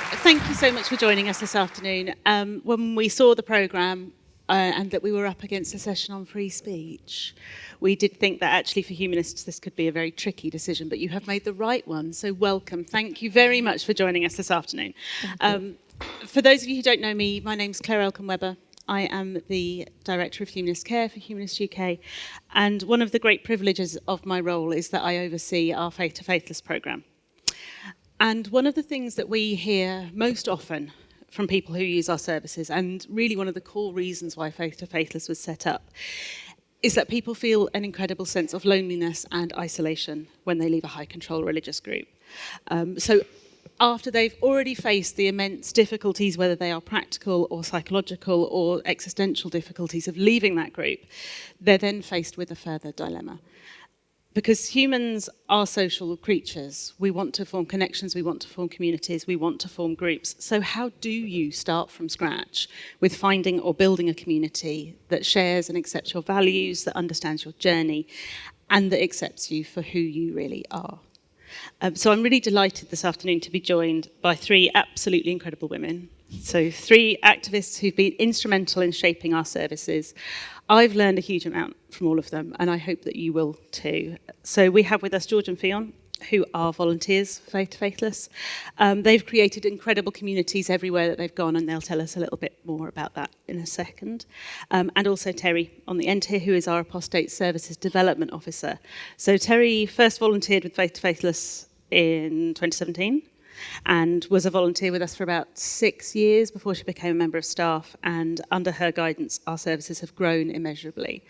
Thank you so much for joining us this afternoon. When we saw the programme and that we were up against a session on free speech, we did think that actually for humanists this could be a very tricky decision, but you have made the right one, so welcome. Thank you very much for joining us this afternoon. For those of you who don't know me, my name's Claire Elkin-Webber. I am the Director of Humanist Care for Humanists UK, and one of the great privileges of my role is that I oversee our Faith to Faithless programme. And one of the things that we hear most often from people who use our services, and really one of the core reasons why Faith to Faithless was set up, is that people feel an incredible sense of loneliness and isolation when they leave a high control religious group. So after they've already faced the immense difficulties, whether they are practical or psychological or existential difficulties of leaving that group, they're then faced with a further dilemma. Because humans are social creatures. We want to form connections, we want to form communities, we want to form groups. So how do you start from scratch with finding or building a community that shares and accepts your values, that understands your journey, and that accepts you for who you really are? So I'm really delighted this afternoon to be joined by three absolutely incredible women. So three activists who've been instrumental in shaping our services. I've learned a huge amount from all of them, and I hope that you will too. So we have with us George and Ffion, who are volunteers for Faith to Faithless. They've created incredible communities everywhere that they've gone, and they'll tell us a little bit more about that in a second. And also Terri on the end here, who is our Apostate Services Development Officer. So Terri first volunteered with Faith to Faithless in 2017. And was a volunteer with us for about 6 years before she became a member of staff, and under her guidance our services have grown immeasurably.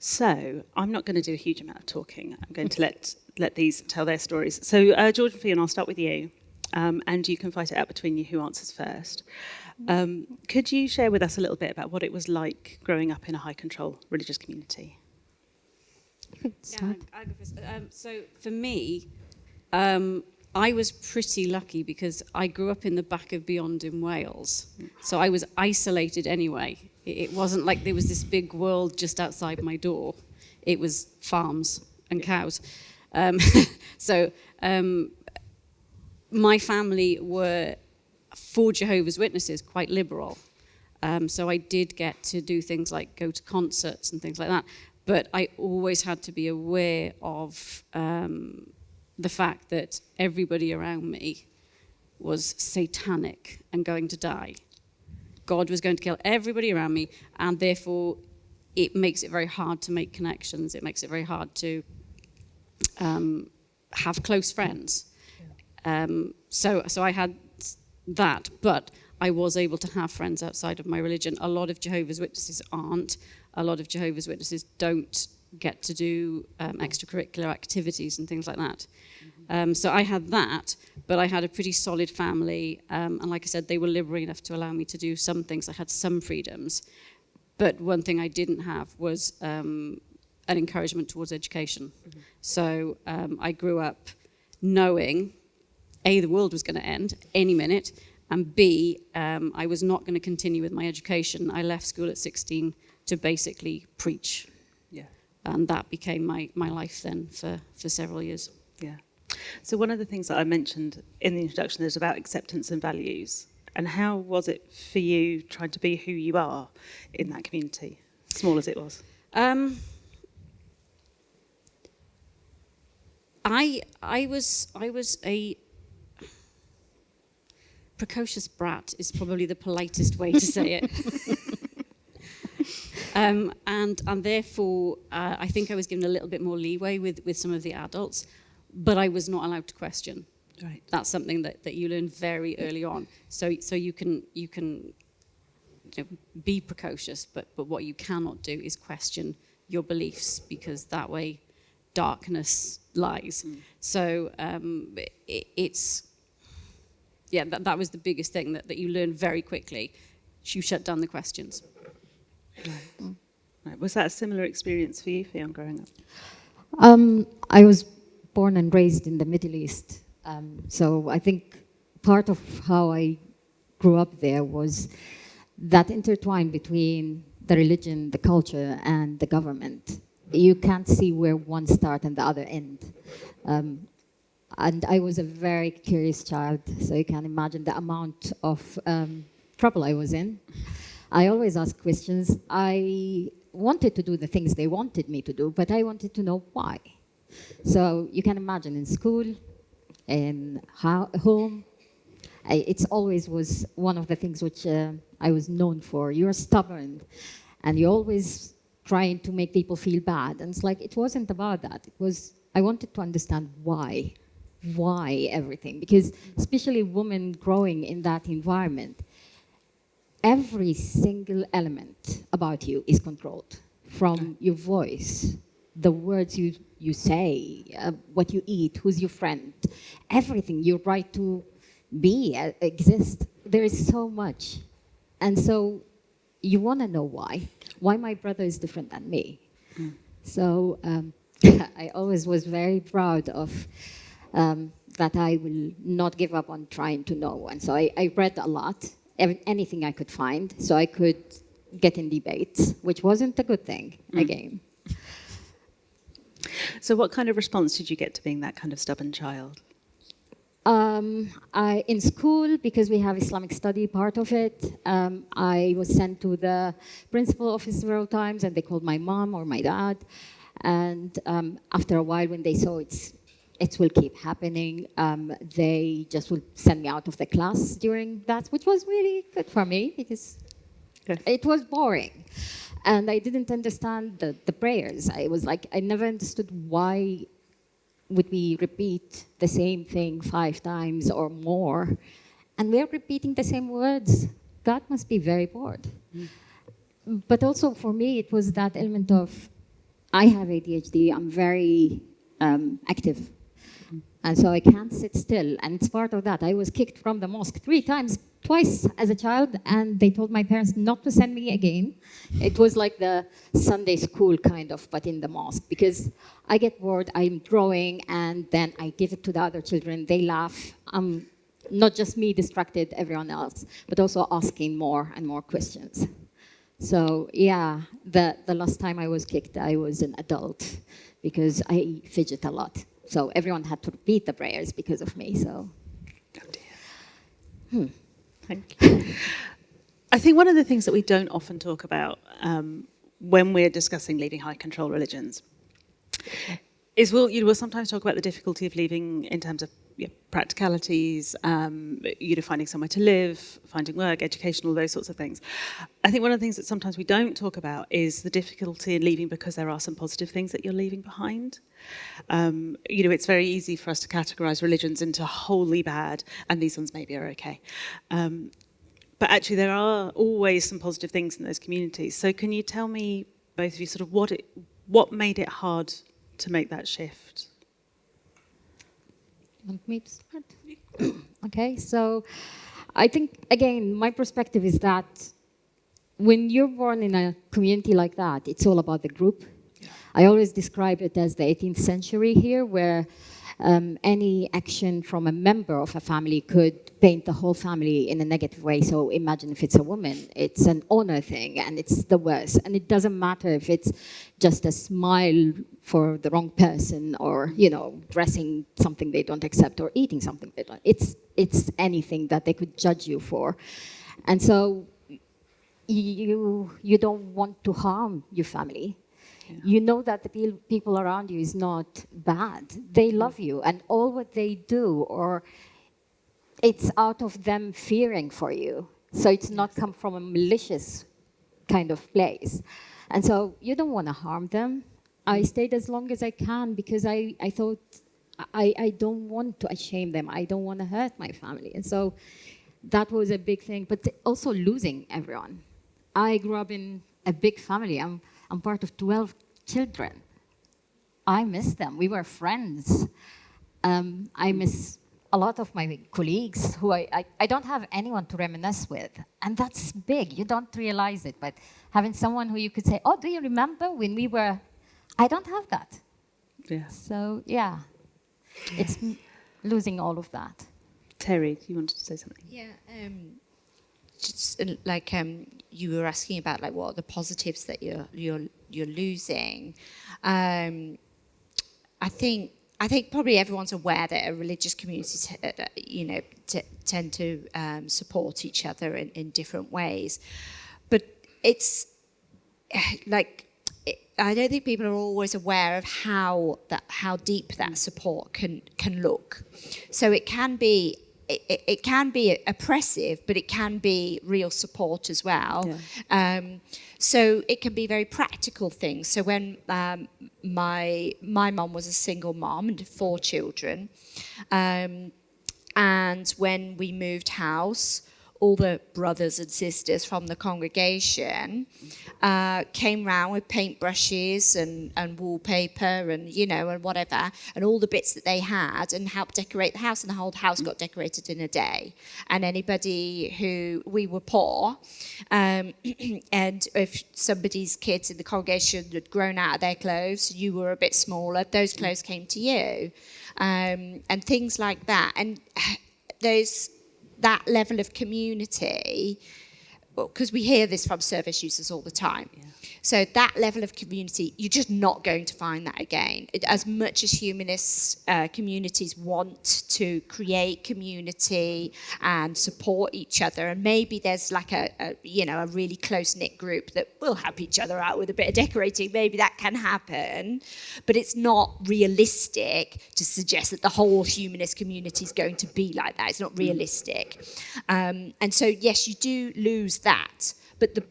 So I'm not going to do a huge amount of talking. I'm going to let these tell their stories. So George and Ffion, I'll start with you, and you can fight it out between you who answers first. Could you share with us a little bit about what it was like growing up in a high control religious community? Yeah, I'll go first. So for me, I was pretty lucky because I grew up in the back of Beyond in Wales. So I was isolated anyway. It wasn't like there was this big world just outside my door. It was farms and cows. So my family were, for Jehovah's Witnesses, quite liberal. So I did get to do things like go to concerts and things like that. But I always had to be aware of the fact that everybody around me was satanic and going to die. God was going to kill everybody around me, and therefore it makes it very hard to make connections. It makes it very hard to have close friends. So I had that, but I was able to have friends outside of my religion. A lot of Jehovah's Witnesses aren't. A lot of Jehovah's Witnesses don't get to do extracurricular activities and things like that. So I had that, but I had a pretty solid family, and like I said, they were liberal enough to allow me to do some things. I had some freedoms, but one thing I didn't have was an encouragement towards education. Mm-hmm. So I grew up knowing, A, the world was going to end any minute, and B, I was not going to continue with my education. I left school at 16 to basically preach. Yeah. And that became my life then for several years. Yeah. So one of the things that I mentioned in the introduction is about acceptance and values. And how was it for you trying to be who you are in that community, small as it was? I was a precocious brat is probably the politest way to say it. And therefore, I think I was given a little bit more leeway with some of the adults, but I was not allowed to question. Right. That's something that you learn very early on. So you can be precocious, but what you cannot do is question your beliefs, because that way darkness lies. Mm. So that was the biggest thing that you learn very quickly. You shut down the questions. Right. Right. Was that a similar experience for you, Ffion, growing up? I was born and raised in the Middle East. So I think part of how I grew up there was that intertwine between the religion, the culture, and the government. You can't see where one starts and the other end. And I was a very curious child, so you can imagine the amount of trouble I was in. I always asked questions. I wanted to do the things they wanted me to do, but I wanted to know why. So you can imagine in school, in home, it's always was one of the things which I was known for. You're stubborn, and you're always trying to make people feel bad. And it's like, it wasn't about that. It was, I wanted to understand why everything. Because especially women growing in that environment, every single element about you is controlled. From your voice, the words you say, what you eat, who's your friend, everything, your right to be, exist. There is so much. And so you want to know why my brother is different than me. So I always was very proud of that I will not give up on trying to know. And so I read a lot, anything I could find, so I could get in debates, which wasn't a good thing, again. So what kind of response did you get to being that kind of stubborn child? In school, because we have Islamic study part of it, I was sent to the principal office several times, and they called my mom or my dad. And after a while, when they saw it will keep happening, they just would send me out of the class during that, which was really good for me because it was boring. And I didn't understand the prayers. I was like, I never understood why would we repeat the same thing 5 times or more, and we're repeating the same words. God must be very bored. But also for me, it was that element of, I have ADHD, I'm very active. And so I can't sit still, and it's part of that. I was kicked from the mosque 3 times, twice as a child, and they told my parents not to send me again. It was like the Sunday school kind of, but in the mosque, because I get bored, I'm drawing, and then I give it to the other children, they laugh. Not just me distracted, everyone else, but also asking more and more questions. So yeah, the last time I was kicked, I was an adult, because I fidget a lot. So everyone had to repeat the prayers because of me, so. Oh dear. Thank you. I think one of the things that we don't often talk about when we're discussing leaving high control religions is we'll sometimes talk about the difficulty of leaving in terms of practicalities, finding somewhere to live, finding work, education, all those sorts of things. I think one of the things that sometimes we don't talk about is the difficulty in leaving because there are some positive things that you're leaving behind. It's very easy for us to categorise religions into wholly bad, and these ones maybe are okay. But actually there are always some positive things in those communities. So can you tell me, both of you, sort of what made it hard to make that shift? Want me to start? Okay, so I think, again, my perspective is that when you're born in a community like that, it's all about the group. I always describe it as the 18th century here, where any action from a member of a family could paint the whole family in a negative way. So imagine if it's a woman, it's an honor thing, and it's the worst. And it doesn't matter if it's just a smile for the wrong person, or dressing something they don't accept, or eating something they don't. It's anything that they could judge you for. And so you don't want to harm your family. You know that the people around you is not bad. They love you, and all what they do, or it's out of them fearing for you. So it's not come from a malicious kind of place. And so you don't want to harm them. I stayed as long as I can because I thought I don't want to shame them. I don't want to hurt my family. And so that was a big thing. But also losing everyone. I grew up in a big family. I'm part of 12 children. I miss them. We were friends. I miss a lot of my colleagues who I don't have anyone to reminisce with. And that's big. You don't realize it. But having someone who you could say, oh, do you remember when we were... I don't have that. Yeah. So, yeah. It's losing all of that. Terri, you wanted to say something? Yeah. Just like you were asking about, like, what are the positives that you're losing. I think I think probably everyone's aware that a religious community, tend to support each other in different ways. But it's like, I don't think people are always aware of how deep that support can look. So it can be oppressive, but it can be real support as well. Yeah. So it can be very practical things. So when my mum was a single mom and 4 children, and when we moved house, all the brothers and sisters from the congregation came round with paintbrushes and wallpaper and, and whatever, and all the bits that they had, and helped decorate the house, and the whole house got decorated in a day. And we were poor, and if somebody's kids in the congregation had grown out of their clothes, you were a bit smaller, those clothes came to you, and things like that. And that level of community, because we hear this from service users all the time. Yeah. So that level of community, you're just not going to find that again. As much as humanist communities want to create community and support each other, and maybe there's like a really close-knit group that will help each other out with a bit of decorating, maybe that can happen, but it's not realistic to suggest that the whole humanist community is going to be like that. It's not realistic. And so, yes, you do lose that. But the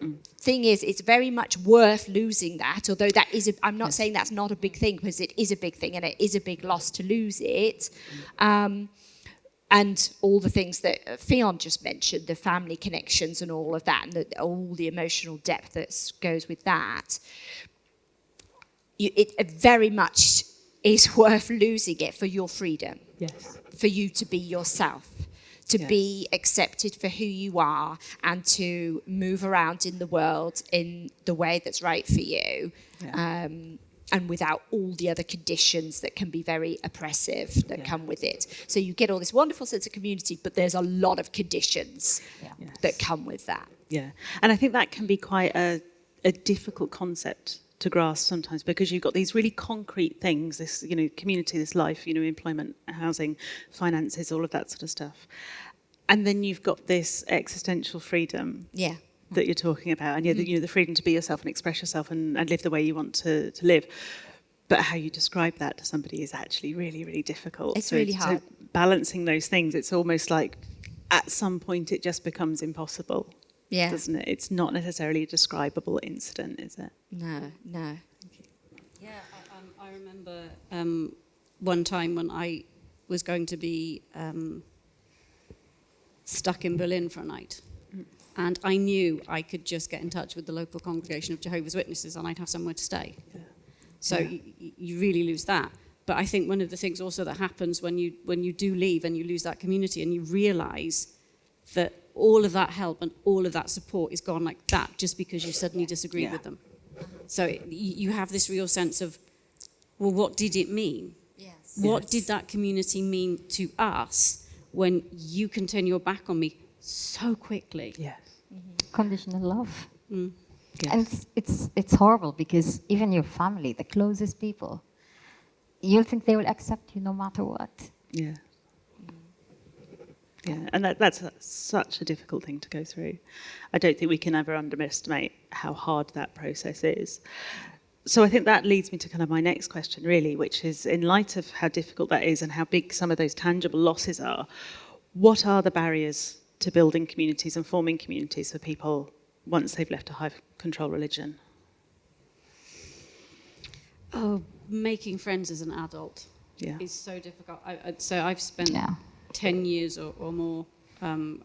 thing is, it's very much worth losing that, although that is, I'm not saying that's not a big thing, because it is a big thing and it is a big loss to lose it. And all the things that Ffion just mentioned, the family connections and all of that, and all the emotional depth that goes with that, it very much is worth losing it for your freedom. Yes. For you to be yourself. To be accepted for who you are, and to move around in the world in the way that's right for you, and without all the other conditions that can be very oppressive that come with it. So you get all this wonderful sense of community, but there's a lot of conditions that come with that. Yeah, and I think that can be quite a difficult concept to grasp sometimes, because you've got these really concrete things, this, community, this life, employment, housing, finances, all of that sort of stuff. And then you've got this existential freedom that you're talking about, and the freedom to be yourself and express yourself and live the way you want to live. But how you describe that to somebody is actually really, really difficult. It's really hard. So balancing those things, it's almost like at some point it just becomes impossible. Yeah. Doesn't it? It's not necessarily a describable incident, is it? No. Yeah, I remember one time when I was going to be stuck in Berlin for a night. And I knew I could just get in touch with the local congregation of Jehovah's Witnesses and I'd have somewhere to stay. Yeah. So you really lose that. But I think one of the things also that happens when you do leave and you lose that community and you realise that all of that help and all of that support is gone like that just because you suddenly disagreed with them. So you have this real sense of, well, what did it mean? Yes. What did that community mean to us when you can turn your back on me so quickly? Yes. Mm-hmm. Conditional love. Mm. Yes. And it's horrible, because even your family, the closest people, you think they will accept you no matter what. Yeah. Yeah, and that's such a difficult thing to go through. I don't think we can ever underestimate how hard that process is. So I think that leads me to kind of my next question, really, which is, in light of how difficult that is and how big some of those tangible losses are, what are the barriers to building communities and forming communities for people once they've left a high-control religion? Oh, making friends as an adult is so difficult. So I've spent 10 years or more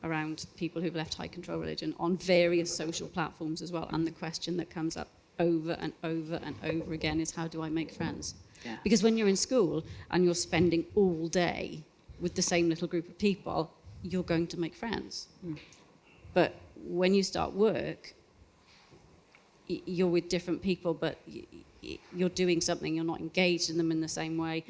around people who've left high-control religion on various social platforms as well, and the question that comes up over and over and over again is, how do I make friends? Yeah. Because when you're in school and you're spending all day with the same little group of people, you're going to make friends. Mm. But when you start work, you're with different people, but you're doing something, you're not engaged in them in the same way.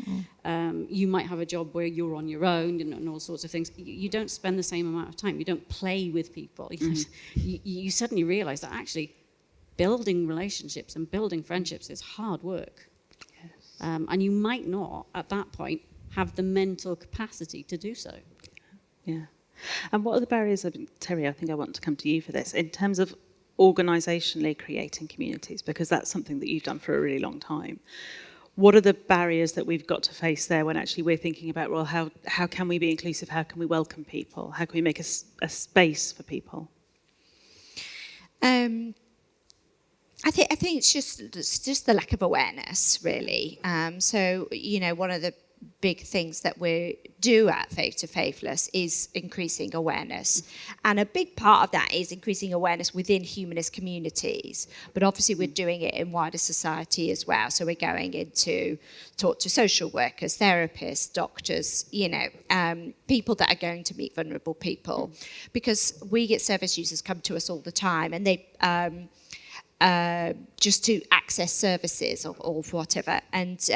Mm. You might have a job where you're on your own and all sorts of things. You don't spend the same amount of time. You don't play with people. You suddenly realise that actually building relationships and building friendships is hard work. Yes. And you might not, at that point, have the mental capacity to do so. Yeah. And what are the barriers, Terri, I think I want to come to you for this, in terms of organisationally creating communities, because that's something that you've done for a really long time. What are the barriers that we've got to face there when actually we're thinking about, well, how can we be inclusive? How can we welcome people? How can we make a space for people? I think it's just the lack of awareness, really. So, you know, one of the big things that we do at Faith to Faithless is increasing awareness. And a big part of that is increasing awareness within humanist communities. But obviously we're doing it in wider society as well. So we're going in to talk to social workers, therapists, doctors, you know, people that are going to meet vulnerable people. Because we get service users come to us all the time, and they just to access services or whatever, and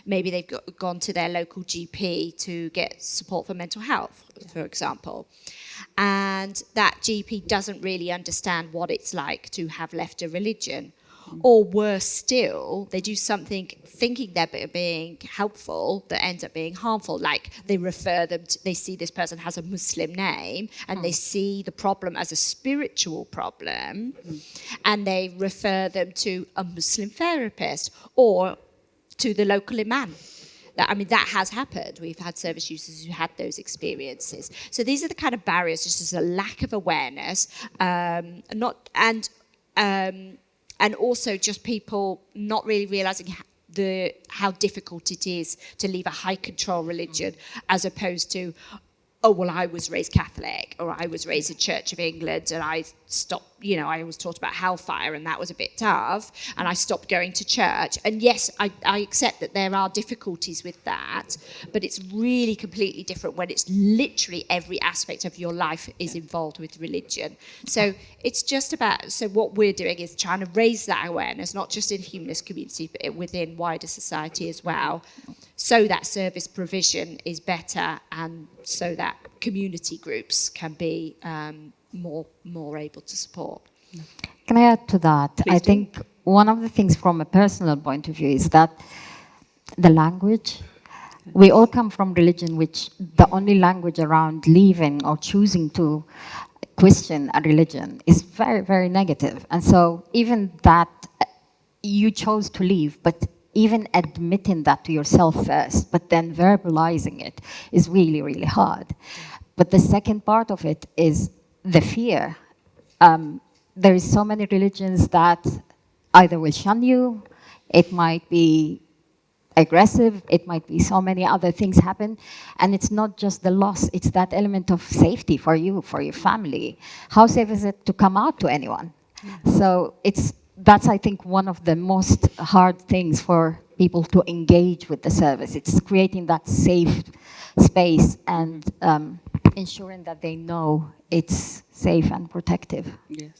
maybe they've gone to their local GP to get support for mental health, for example, and that GP doesn't really understand what it's like to have left a religion. Or worse still, they do something thinking they're being helpful that ends up being harmful. Like they refer them to, they see this person has a Muslim name and they see the problem as a spiritual problem, and they refer them to a Muslim therapist or to the local imam. I mean, that has happened. We've had service users who had those experiences. So these are the kind of barriers, just as a lack of awareness, and also just people not really realising how difficult it is to leave a high control religion, as opposed to, oh, well, I was raised Catholic, or I was raised in Church of England, and I stopped, you know, I was taught about hellfire, and that was a bit tough, and I stopped going to church. And yes, I accept that there are difficulties with that, but it's really completely different when it's literally every aspect of your life is involved with religion. So it's just about, so what we're doing is trying to raise that awareness, not just in humanist community, but within wider society as well, so that service provision is better, and so that community groups can be more able to support. Can I add to that? Please I do. think one of the things from a personal point of view is that the language, we all come from religion which the only language around leaving or choosing to question a religion is very, very negative. And so even that you chose to leave, but even admitting that to yourself first, but then verbalizing it is really, really hard. But the second part of it is the fear. There is so many religions that either will shun you, it might be aggressive, it might be so many other things happen, and it's not just the loss, it's that element of safety for you, for your family. How safe is it to come out to anyone? So that's, I think, one of the most hard things for people to engage with the service. It's creating that safe space and ensuring that they know it's safe and protective. Yes.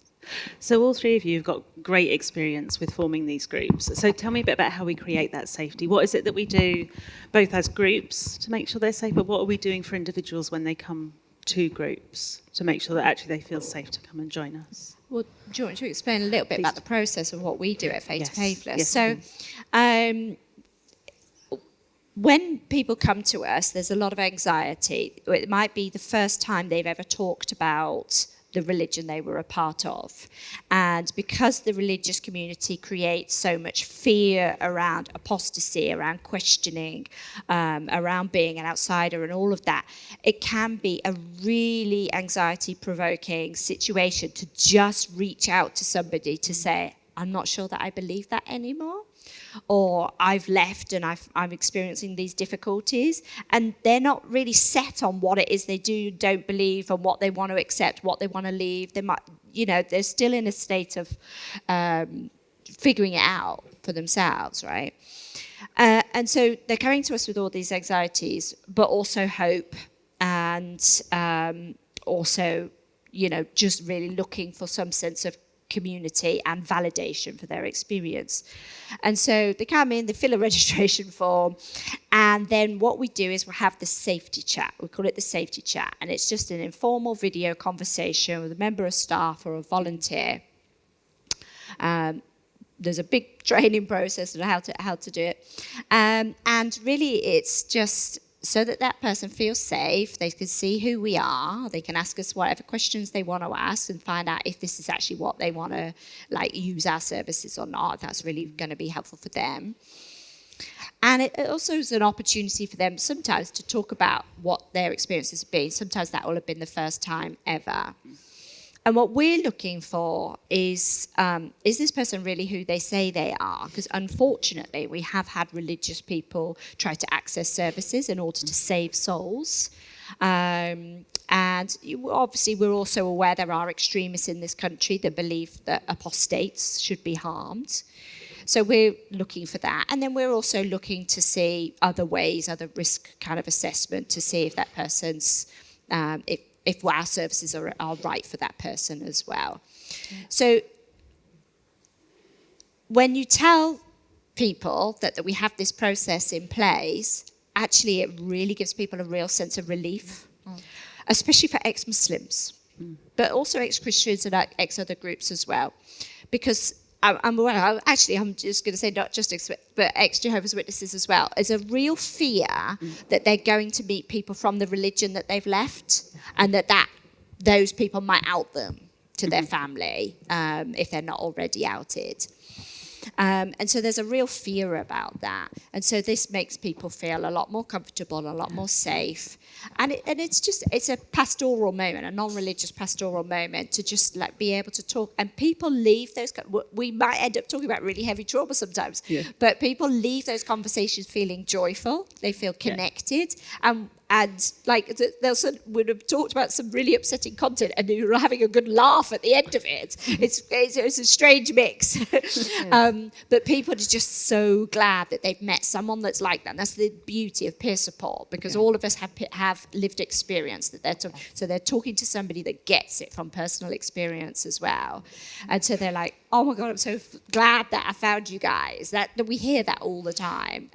So all three of you have got great experience with forming these groups. So tell me a bit about how we create that safety. What is it that we do both as groups to make sure they're safe, but what are we doing for individuals when they come to groups to make sure that actually they feel safe to come and join us? Well, do you want to explain a little bit about the process of what we do at Faith to Faithless? Yes, So, when people come to us, there's a lot of anxiety. It might be the first time they've ever talked about the religion they were a part of. And because the religious community creates so much fear around apostasy, around questioning, around being an outsider and all of that, it can be a really anxiety-provoking situation to just reach out to somebody to say, I'm not sure that I believe that anymore. Or I've left and I'm experiencing these difficulties, and they're not really set on what it is they don't believe, and what they want to accept, what they want to leave. They might, they're still in a state of figuring it out for themselves, right? And so they're coming to us with all these anxieties, but also hope, and also, just really looking for some sense of community and validation for their experience. And so they come in, they fill a registration form, and then what we do is we'll have the safety chat. We call it the safety chat, and it's just an informal video conversation with a member of staff or a volunteer. there's a big training process on how to do it. And really it's just so that person feels safe, they can see who we are, they can ask us whatever questions they want to ask and find out if this is actually what they want to like use our services or not, if that's really going to be helpful for them. And it also is an opportunity for them sometimes to talk about what their experiences have been. Sometimes that will have been the first time ever. And what we're looking for is this person really who they say they are? Because unfortunately, we have had religious people try to access services in order to save souls. And obviously, we're also aware there are extremists in this country that believe that apostates should be harmed. So we're looking for that. And then we're also looking to see other ways, other risk kind of assessment to see if that person's, if our services are right for that person as well. Yeah. So when you tell people that we have this process in place, actually it really gives people a real sense of relief, especially for ex-Muslims, but also ex-Christians and ex-other groups as well. Because I'm just going to say not just but ex-Jehovah's Witnesses as well. There's a real fear that they're going to meet people from the religion that they've left, and that those people might out them to their family if they're not already outed. And so there's a real fear about that. And so this makes people feel a lot more comfortable, a lot more safe. And it's a pastoral moment, a non-religious pastoral moment to just like be able to talk. And people leave those, we might end up talking about really heavy trauma sometimes, but people leave those conversations feeling joyful. They feel connected. And like they would have talked about some really upsetting content, and they were having a good laugh at the end of it. It's a strange mix, but people are just so glad that they've met someone that's like that. And that's the beauty of peer support, because all of us have lived experience that so they're talking to somebody that gets it from personal experience as well, and so they're like, oh my God, I'm so glad that I found you guys. That we hear that all the time.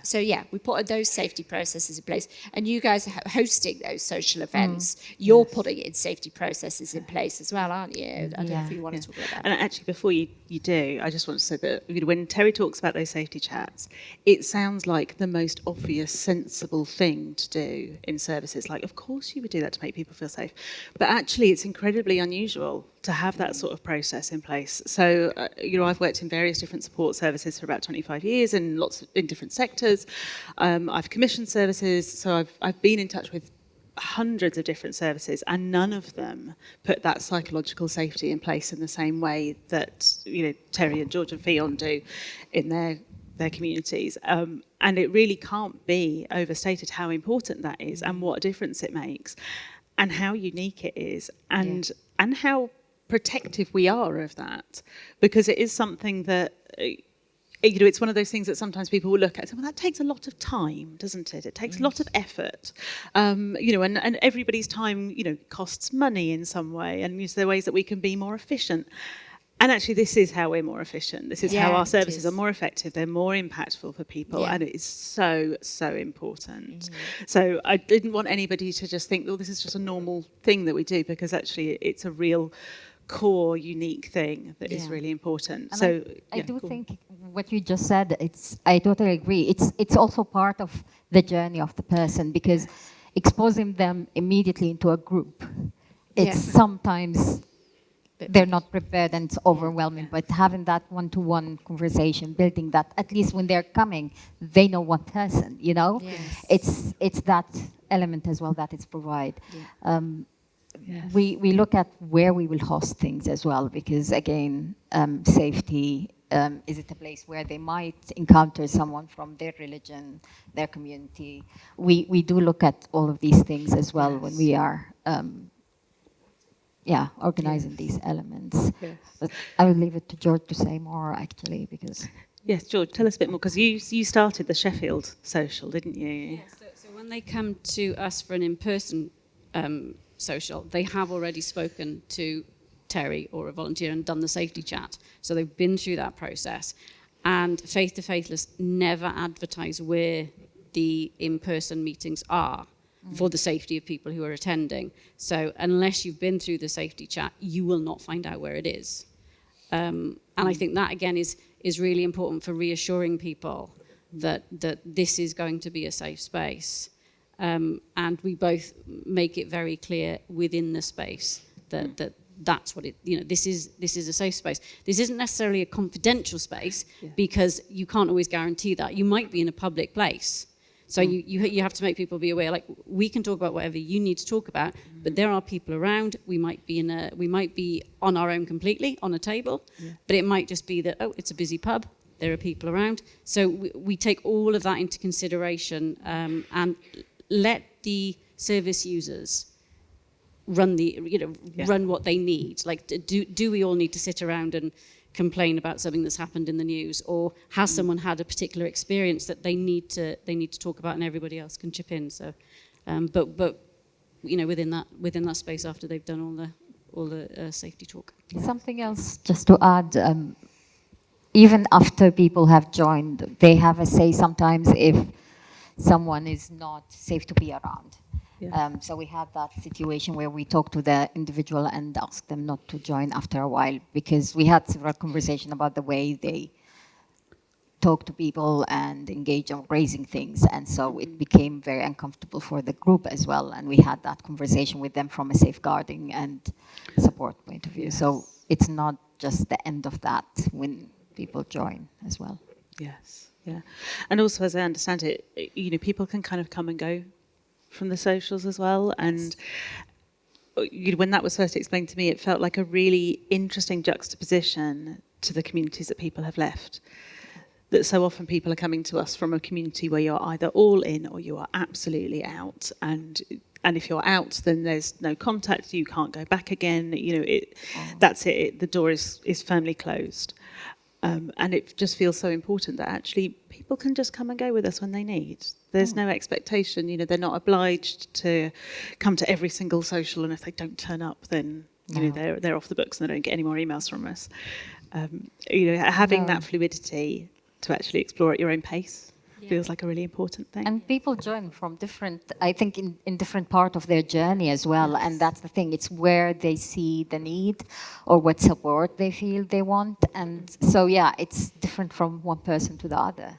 So we put those safety processes in place. And you guys are hosting those social events. You're putting in safety processes in place as well, aren't you? I don't know if you want to talk about that. And actually, before you do, I just want to say that when Terri talks about those safety chats, it sounds like the most obvious, sensible thing to do in services. Like, of course you would do that to make people feel safe. But actually, it's incredibly unusual to have that sort of process in place. So, I've worked in various different support services for about 25 years in different sectors. I've commissioned services, so I've been in touch with hundreds of different services, and none of them put that psychological safety in place in the same way that Terri and George and Ffion do in their communities. And it really can't be overstated how important that is, and what a difference it makes, and how unique it is, and how protective we are of that, because it is something that it's one of those things that sometimes people will look at and say, well, that takes a lot of time, doesn't it? It takes a lot of effort, and everybody's time costs money in some way, and there are ways that we can be more efficient. And actually, this is how we're more efficient. This is how our services are more effective. They're more impactful for people, and it is so, so important. So I didn't want anybody to just think, well, this is just a normal thing that we do, because actually it's a real core, unique thing that is really important. And so I do think what you just said, I totally agree. It's also part of the journey of the person, because exposing them immediately into a group, it's sometimes they're not prepared and it's overwhelming, but having that one-to-one conversation, building that, at least when they're coming, they know one person, It's that element as well that it's provide. We look at where we will host things as well, because again, safety, is it a place where they might encounter someone from their religion, their community? We do look at all of these things as well when we are organizing these elements. But I will leave it to George to say more, actually, because... Yes, George, tell us a bit more, because you started the Sheffield social, didn't you? Yeah, so when they come to us for an in-person social, they have already spoken to Terri or a volunteer and done the safety chat. So they've been through that process. And Faith to Faithless never advertise where the in-person meetings are for the safety of people who are attending. So unless you've been through the safety chat, you will not find out where it is. And I think that, again, is really important for reassuring people that this is going to be a safe space. And we both make it very clear within the space that that's what it, this is a safe space. This isn't necessarily a confidential space, because you can't always guarantee that. You might be in a public place. So you have to make people be aware, like, we can talk about whatever you need to talk about, but there are people around. We might be on our own completely on a table, but it might just be that, oh, it's a busy pub, there are people around. So we take all of that into consideration, and let the service users run run what they need. Like, do we all need to sit around and complain about something that's happened in the news, or has someone had a particular experience that they need to talk about, and everybody else can chip in? So, but within that space, after they've done all the safety talk. Something else just to add. Even after people have joined, they have a say sometimes if someone is not safe to be around. So we had that situation where we talked to the individual and asked them not to join after a while, because we had several conversations about the way they talk to people and engage on raising things, and so it became very uncomfortable for the group as well, and we had that conversation with them from a safeguarding and support point of view. So it's not just the end of that when people join as well. Yes, yeah. And also, as I understand it, people can kind of come and go from the socials as well. And when that was first explained to me, it felt like a really interesting juxtaposition to the communities that people have left. That so often people are coming to us from a community where you're either all in or you are absolutely out. And if you're out, then there's no contact, you can't go back again. That's it. The door is firmly closed. And it just feels so important that actually people can just come and go with us when they need. There's no expectation, they're not obliged to come to every single social, and if they don't turn up, then they're off the books and they don't get any more emails from us. Having that fluidity to actually explore at your own pace feels like a really important thing. And people join from different, I think, in different part of their journey as well. Yes. And that's the thing. It's where they see the need or what support they feel they want. And so, it's different from one person to the other.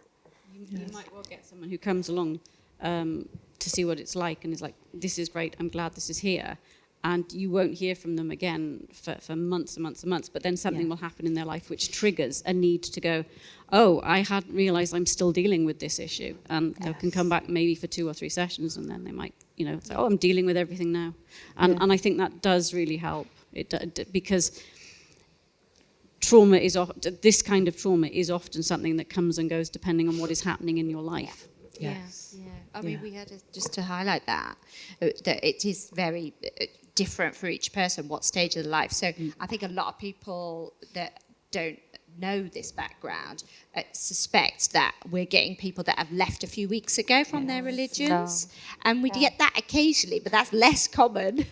You might well get someone who comes along to see what it's like and is like, this is great, I'm glad this is here. And you won't hear from them again for months and months and months, but then something will happen in their life which triggers a need to go, oh, I hadn't realised I'm still dealing with this issue. And they can come back maybe for 2 or 3 sessions, and then they might, say, oh, I'm dealing with everything now. And I think that does really help, because this kind of trauma is often something that comes and goes depending on what is happening in your life. Yes. Yeah. I mean, we had just to highlight that it is very different for each person, what stage of the life. So I think a lot of people that don't know this background suspect that we're getting people that have left a few weeks ago from their religions. And we get that occasionally, but that's less common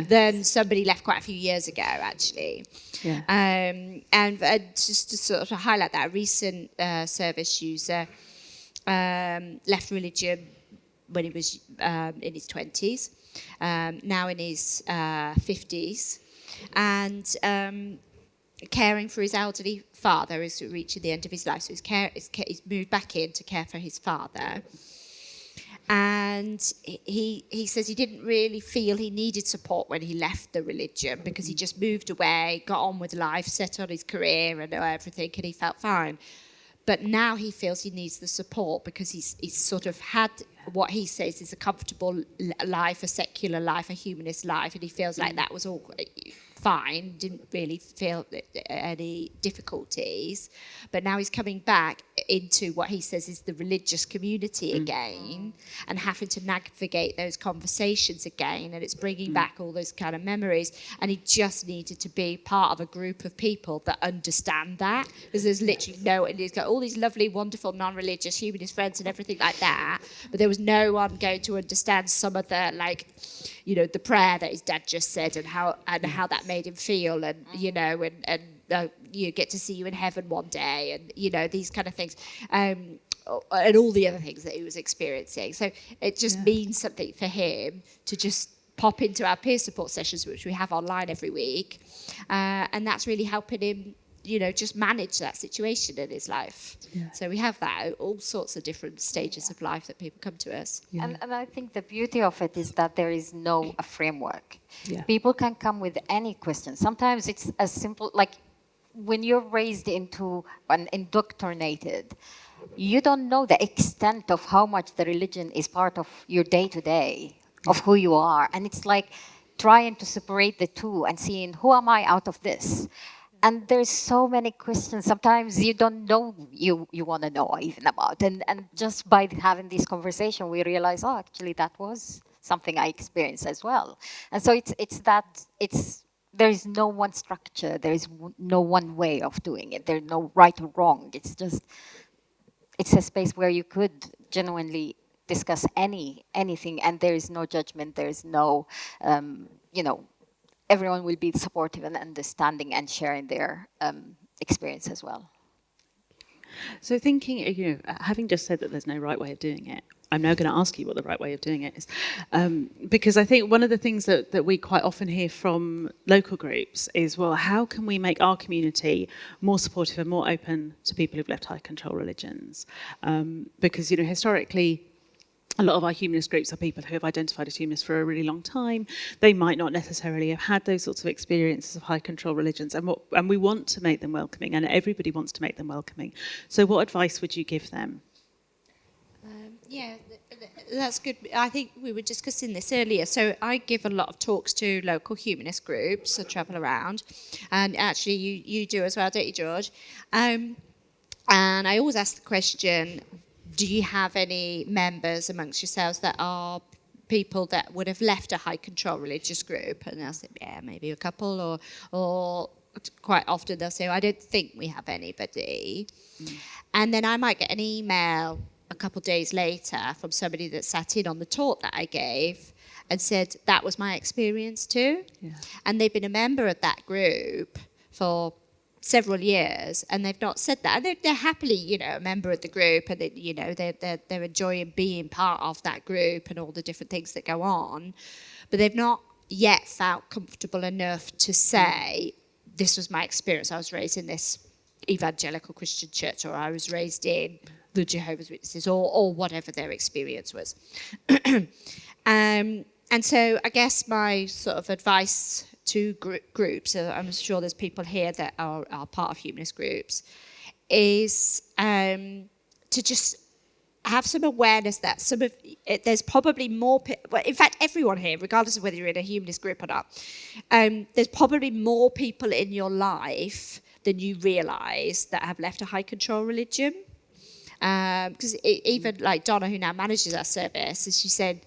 than somebody left quite a few years ago, actually. Yeah. And just to sort of highlight that, a recent service user left religion when he was in his 20s, now in his 50s, and caring for his elderly father is reaching the end of his life. So he's moved back in to care for his father. And he says he didn't really feel he needed support when he left the religion, because he just moved away, got on with life, set on his career and everything, and he felt fine. But now he feels he needs the support because he's sort of had what he says is a comfortable life, a secular life, a humanist life, and he feels like that was all fine, didn't really feel any difficulties. But now he's coming back into what he says is the religious community again, and having to navigate those conversations again, and it's bringing back all those kind of memories, and he just needed to be part of a group of people that understand that, because there's literally and he's got all these lovely, wonderful, non-religious humanist friends and everything like that, but there was no one going to understand some of the, like, the prayer that his dad just said, and how that made him feel, and you get to see you in heaven one day, and these kind of things, and all the other things that he was experiencing. So it just means something for him to just pop into our peer support sessions, which we have online every week, and that's really helping him just manage that situation in his life. Yeah. So we have that at all sorts of different stages of life that people come to us. Yeah. And I think the beauty of it is that there is no a framework. Yeah. People can come with any question. Sometimes it's as simple, like when you're raised into and indoctrinated, you don't know the extent of how much the religion is part of your day-to-day, of who you are. And it's like trying to separate the two and seeing, who am I out of this? And there's so many questions. Sometimes you don't know you want to know even about. And just by having this conversation, we realize, oh, actually, that was something I experienced as well. And so there is no one structure. There is no one way of doing it. There's no right or wrong. It's a space where you could genuinely discuss anything, and there is no judgment. There is no, everyone will be supportive and understanding and sharing their experience as well. So thinking, having just said that there's no right way of doing it, I'm now going to ask you what the right way of doing it is. Because I think one of the things that we quite often hear from local groups is, well, how can we make our community more supportive and more open to people who've left high control religions? Because, historically, a lot of our humanist groups are people who have identified as humanists for a really long time. They might not necessarily have had those sorts of experiences of high control religions, and we want to make them welcoming, and everybody wants to make them welcoming. So what advice would you give them? Yeah, that's good. I think we were discussing this earlier. So I give a lot of talks to local humanist groups. I travel around, and actually you do as well, don't you, George? And I always ask the question, do you have any members amongst yourselves that are people that would have left a high control religious group? And they'll say, yeah, maybe a couple, or quite often they'll say, I don't think we have anybody. And then I might get an email a couple of days later from somebody that sat in on the talk that I gave and said, that was my experience too. Yeah. And they've been a member of that group for several years, and they've not said that. And they're happily, a member of the group, and they're enjoying being part of that group and all the different things that go on. But they've not yet felt comfortable enough to say, this was my experience. I was raised in this evangelical Christian church, or I was raised in the Jehovah's Witnesses, or whatever their experience was. And so I guess my sort of advice to groups, I'm sure there's people here that are part of humanist groups, is to just have some awareness that there's probably more, in fact, everyone here, regardless of whether you're in a humanist group or not, there's probably more people in your life than you realise that have left a high control religion. Because even like Donna, who now manages our service, as she said,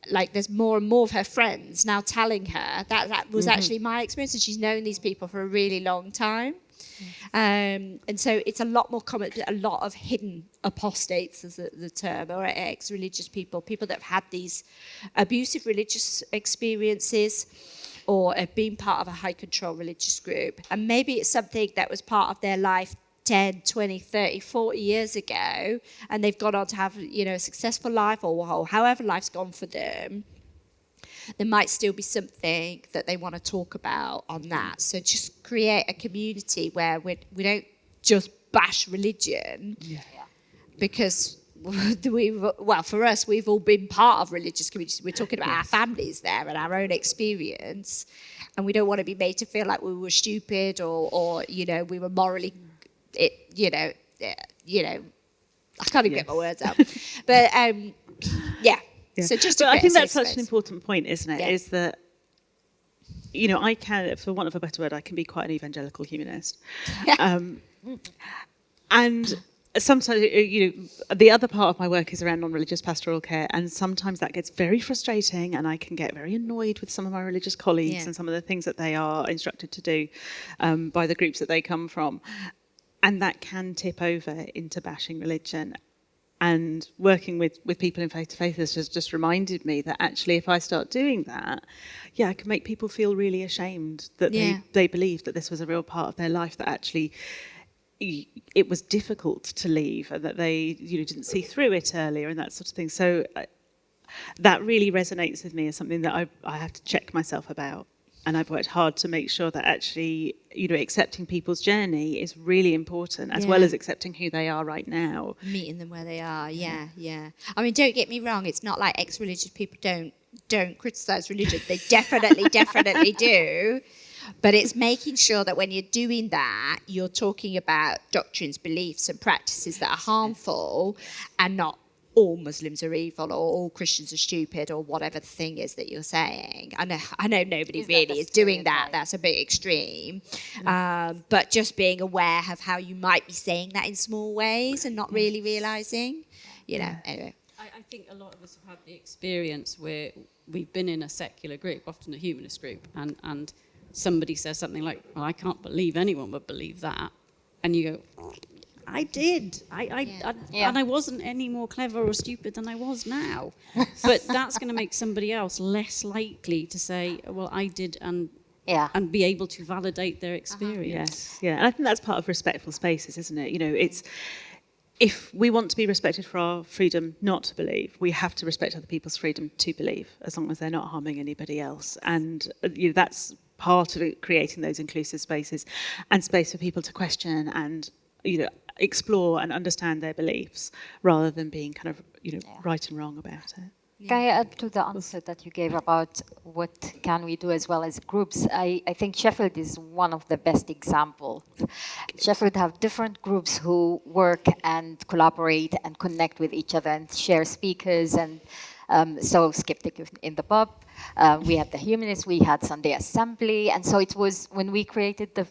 like there's more and more of her friends now telling her that was actually my experience, and she's known these people for a really long time. And so it's a lot more common, a lot of hidden apostates is the term, or ex-religious people that have had these abusive religious experiences or have been part of a high control religious group. And maybe it's something that was part of their life 10, 20, 30, 40 years ago, and they've gone on to have, a successful life, or however life's gone for them. There might still be something that they want to talk about on that. So just create a community where we don't just bash religion, because for us, we've all been part of religious communities. We're talking about our families there and our own experience, and we don't want to be made to feel like we were stupid or we were morally, I can't even get my words out. But yeah. So just I think that's such an important point, isn't it? Yeah. Is that I can, for want of a better word, I can be quite an evangelical humanist, and sometimes the other part of my work is around non-religious pastoral care, and sometimes that gets very frustrating, and I can get very annoyed with some of my religious colleagues and some of the things that they are instructed to do by the groups that they come from. And that can tip over into bashing religion. And working with people in Faithless has just reminded me that actually if I start doing that, I can make people feel really ashamed that they believed that this was a real part of their life, that actually it was difficult to leave and that they didn't see through it earlier and that sort of thing. So that really resonates with me as something that I have to check myself about. and I've worked hard to make sure that actually, accepting people's journey is really important, as well as accepting who they are right now. Meeting them where they are, yeah. I mean, don't get me wrong, it's not like ex-religious people don't criticise religion. They definitely do. But it's making sure that when you're doing that, you're talking about doctrines, beliefs and practices that are harmful, and not all Muslims are evil or all Christians are stupid or whatever the thing is that you're saying. I know nobody really is doing that. That's a bit extreme. But just being aware of how you might be saying that in small ways and not really realising, anyway. I think a lot of us have had the experience where we've been in a secular group, often a humanist group, and somebody says something like, well, I can't believe anyone would believe that. And you go, I did. And I wasn't any more clever or stupid than I was now. But that's going to make somebody else less likely to say, well, I did, and be able to validate their experience. Yes, yeah. And I think that's part of respectful spaces, isn't it? It's... If we want to be respected for our freedom not to believe, we have to respect other people's freedom to believe, as long as they're not harming anybody else. And that's part of it, creating those inclusive spaces and space for people to question and explore and understand their beliefs, rather than being kind of right and wrong about it. Can I add to the answer that you gave about what can we do as well as groups? I think Sheffield is one of the best examples. Sheffield have different groups who work and collaborate and connect with each other and share speakers. And so Skeptic in the Pub, we had the Humanists, we had Sunday Assembly. And so it was when we created the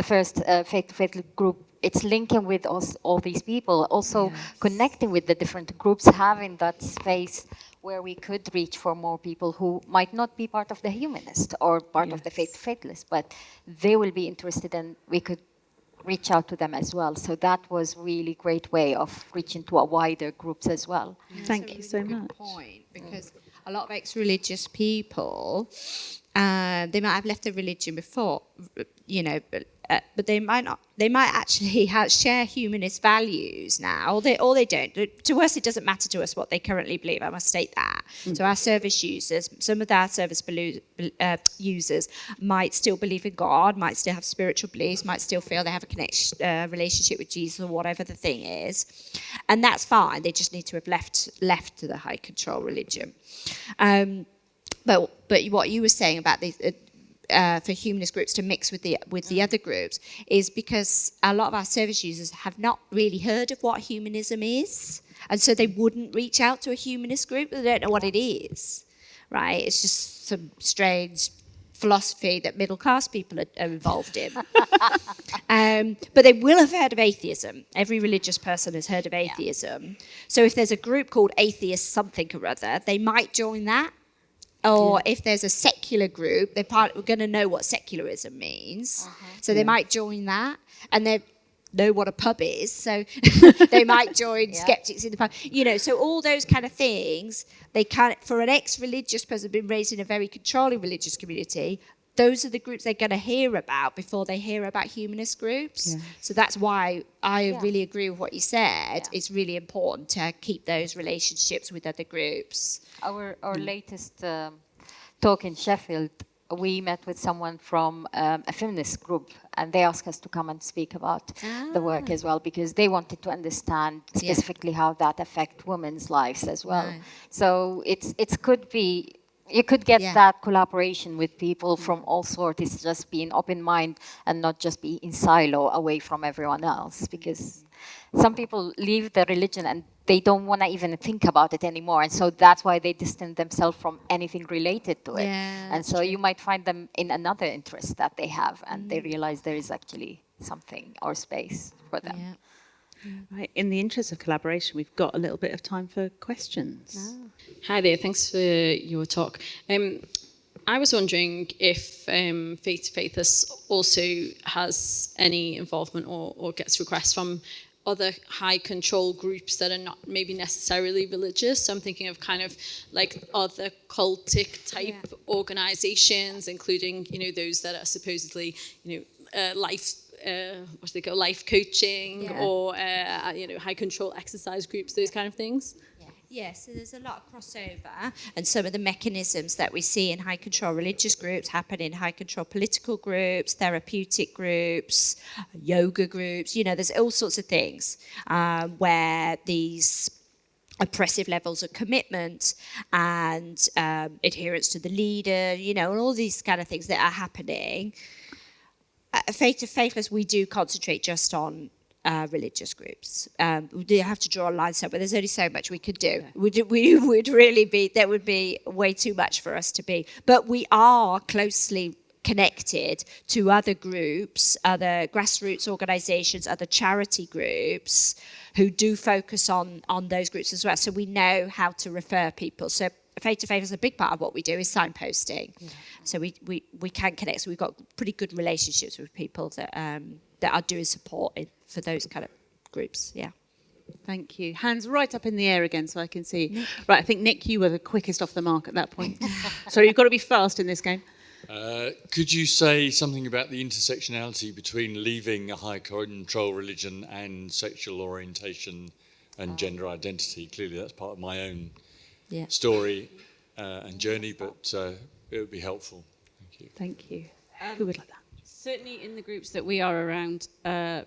first Faith to Faithless group, it's linking with us, all these people, also connecting with the different groups, having that space where we could reach for more people who might not be part of the Humanist or part of the Faith to Faithless, but they will be interested and we could reach out to them as well. So that was really great way of reaching to a wider groups as well. Thank you so much. Good point, because a lot of ex-religious people, they might have left their religion before, but they might not. They might actually share humanist values now, or they don't. To us, it doesn't matter to us what they currently believe. I must state that. So our service users, some of our service users might still believe in God, might still have spiritual beliefs, might still feel they have a connection, relationship with Jesus, or whatever the thing is, and that's fine. They just need to have left to the high control religion. But what you were saying about the for humanist groups to mix with the other groups is because a lot of our service users have not really heard of what humanism is, and so they wouldn't reach out to a humanist group. They don't know what it is, right? It's just some strange philosophy that middle class people are involved in. But they will have heard of atheism. Every religious person has heard of atheism. So if there's a group called Atheist Something or Other, they might join that. Or if there's a secular group, they're going to know what secularism means. So they might join that, and they know what a pub is. So they might join Skeptics in the Pub. So all those kind of things, for an ex-religious person been raised in a very controlling religious community, those are the groups they're going to hear about before they hear about humanist groups. Yeah. So that's why I really agree with what you said. Yeah. It's really important to keep those relationships with other groups. Our latest talk in Sheffield, we met with someone from a feminist group, and they asked us to come and speak about the work as well, because they wanted to understand specifically how that affects women's lives as well. Right. So it could be... You could get that collaboration with people from all sorts. It's just being open mind and not just be in silo away from everyone else. Because some people leave their religion and they don't want to even think about it anymore. And so that's why they distance themselves from anything related to it. Yeah, and so you might find them in another interest that they have, and they realize there is actually something or space for them. Yeah. Right. In the interest of collaboration, we've got a little bit of time for questions. Hi there, thanks for your talk. I was wondering if Faith to Faithless also has any involvement or gets requests from other high control groups that are not maybe necessarily religious. So I'm thinking of kind of like other cultic type organizations, including, those that are supposedly, life coaching or high control exercise groups, those kind of things. Yeah, so there's a lot of crossover, and some of the mechanisms that we see in high control religious groups happen in high control political groups, therapeutic groups, yoga groups. There's all sorts of things where these oppressive levels of commitment and adherence to the leader, and all these kind of things that are happening. Faithless, we do concentrate just on religious groups. We do have to draw a line somewhere. There's only so much we could do. We would really be, that would be way too much for us to be. But we are closely connected to other groups, other grassroots organisations, other charity groups who do focus on those groups as well. So we know how to refer people. So Faithless, a big part of what we do is signposting. Yeah. So we can connect. So we've got pretty good relationships with people that are doing support for those kind of groups. Yeah. Thank you. Hands right up in the air again so I can see. Nick. Right, I think, Nick, you were the quickest off the mark at that point. So you've got to be fast in this game. Could you say something about the intersectionality between leaving a high control religion and sexual orientation and gender identity? Clearly that's part of my own story and journey, but it would be helpul. Thank you. Thank you. Who would like that? Certainly in the groups that we are around,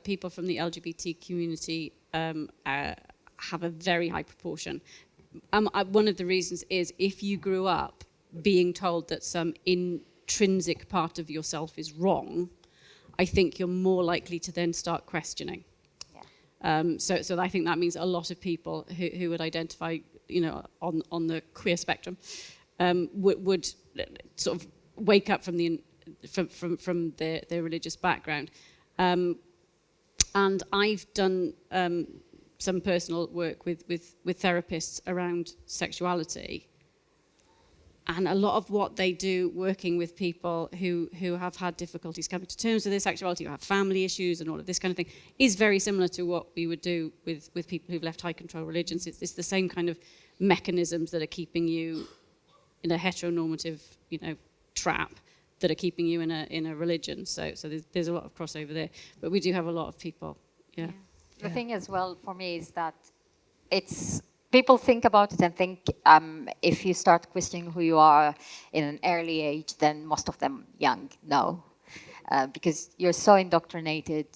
people from the LGBT community have a very high proportion. One of the reasons is if you grew up being told that some intrinsic part of yourself is wrong, I think you're more likely to then start questioning. Yeah. So I think that means a lot of people who would identify, on the queer spectrum, would sort of wake up from their religious background. And I've done some personal work with therapists around sexuality. And a lot of what they do working with people who have had difficulties coming to terms with their sexuality, who have family issues and all of this kind of thing, is very similar to what we would do with people who've left high control religions. It's the same kind of mechanisms that are keeping you in a heteronormative, trap, that are keeping you in a religion. So there's a lot of crossover there. But we do have a lot of people. Yeah. The thing as well for me is that people think about it and think if you start questioning who you are in an early age, then most of them young. No. Because you're so indoctrinated,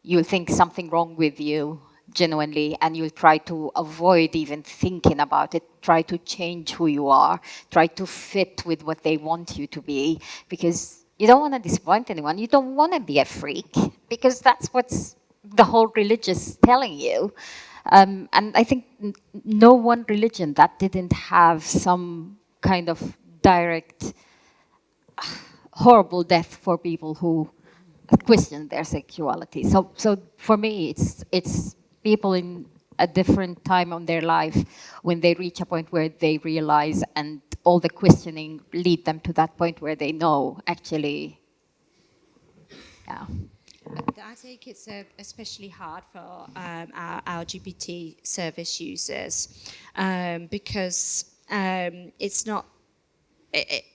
you'll think something wrong with you genuinely, and you'll try to avoid even thinking about it, try to change who you are, try to fit with what they want you to be, because you don't want to disappoint anyone. You don't want to be a freak, because that's what's the whole religious telling you. And I think no one religion that didn't have some kind of direct horrible death for people who question their sexuality. So for me, it's people in a different time of their life when they reach a point where they realize, and all the questioning lead them to that point where they know actually, yeah. I think it's especially hard for our LGBT service users because it's not.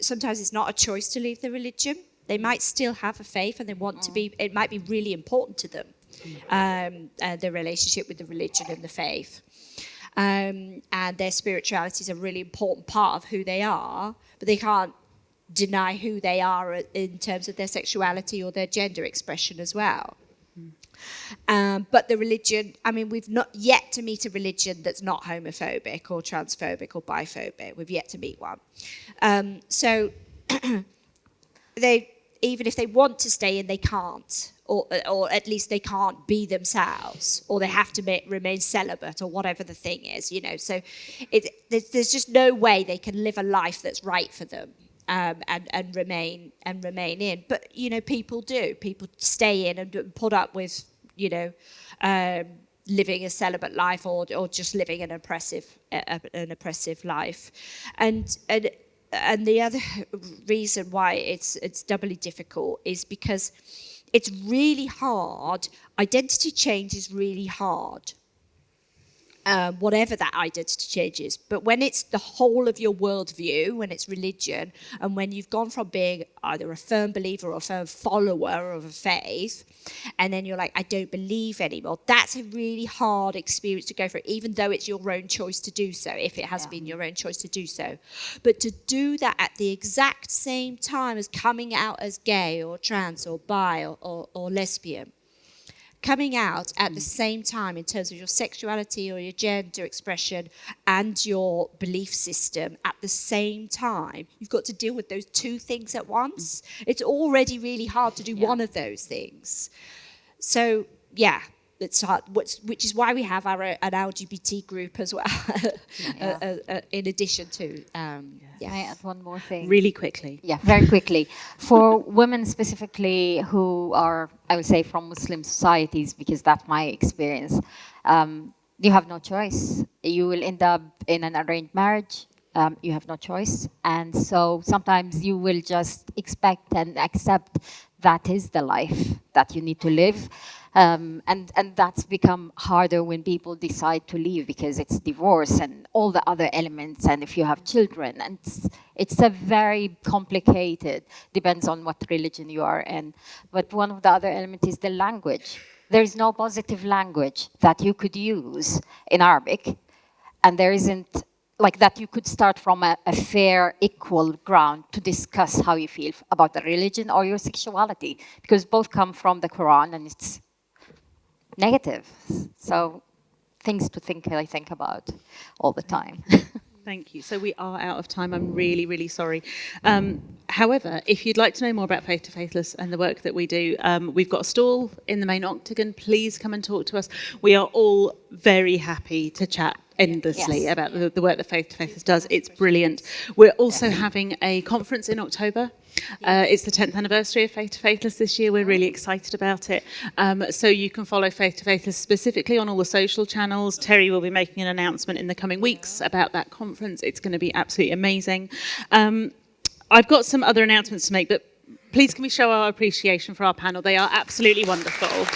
Sometimes it's not a choice to leave the religion. They might still have a faith and they want to be. It might be really important to them, the relationship with the religion and the faith, and their spirituality is a really important part of who they are. But they can't deny who they are in terms of their sexuality or their gender expression as well. But the religion, I mean, we've not yet to meet a religion that's not homophobic or transphobic or biphobic. We've yet to meet one. So they, even if they want to stay in, they can't, or at least they can't be themselves, or they have to remain celibate, or whatever the thing is, So there's just no way they can live a life that's right for them. And remain in, but people do. People stay in and put up with living a celibate life or just living an oppressive life, and the other reason why it's doubly difficult is because it's really hard. Identity change is really hard. whatever that identity change is. But when it's the whole of your worldview, when it's religion, and when you've gone from being either a firm believer or a firm follower of a faith, and then you're like, I don't believe anymore, that's a really hard experience to go through, even though it's your own choice to do so, if it has been your own choice to do so. But to do that at the exact same time as coming out as gay or trans or bi or lesbian, coming out at the same time in terms of your sexuality or your gender expression and your belief system at the same time, you've got to deal with those two things at once. It's already really hard to do one of those things. So, yeah, it's hard, which is why we have an LGBT group as well, in addition to... Can I add one more thing? Really quickly. Yeah, very quickly. For women specifically who are, I would say, from Muslim societies, because that's my experience, you have no choice. You will end up in an arranged marriage. You have no choice. And so sometimes you will just expect and accept that is the life that you need to live. And that's become harder when people decide to leave because it's divorce and all the other elements, and if you have children, and it's a very complicated, depends on what religion you are in. But one of the other elements is the language. There is no positive language that you could use in Arabic, and there isn't like that you could start from a fair, equal ground to discuss how you feel about the religion or your sexuality, because both come from the Quran and it's negative. So things to think, I think about all the time. Thank you. So we are out of time. I'm really, really sorry. However, if you'd like to know more about Faith to Faithless and the work that we do, we've got a stall in the main octagon. Please come and talk to us. We are all very happy to chat endlessly about the work that Faith to Faithless does. It's brilliant. We're also having a conference in October. It's the 10th anniversary of Faith to Faithless this year. We're really excited about it. So you can follow Faith to Faithless specifically on all the social channels. Terri will be making an announcement in the coming weeks about that conference. It's going to be absolutely amazing. I've got some other announcements to make, but please can we show our appreciation for our panel? They are absolutely wonderful.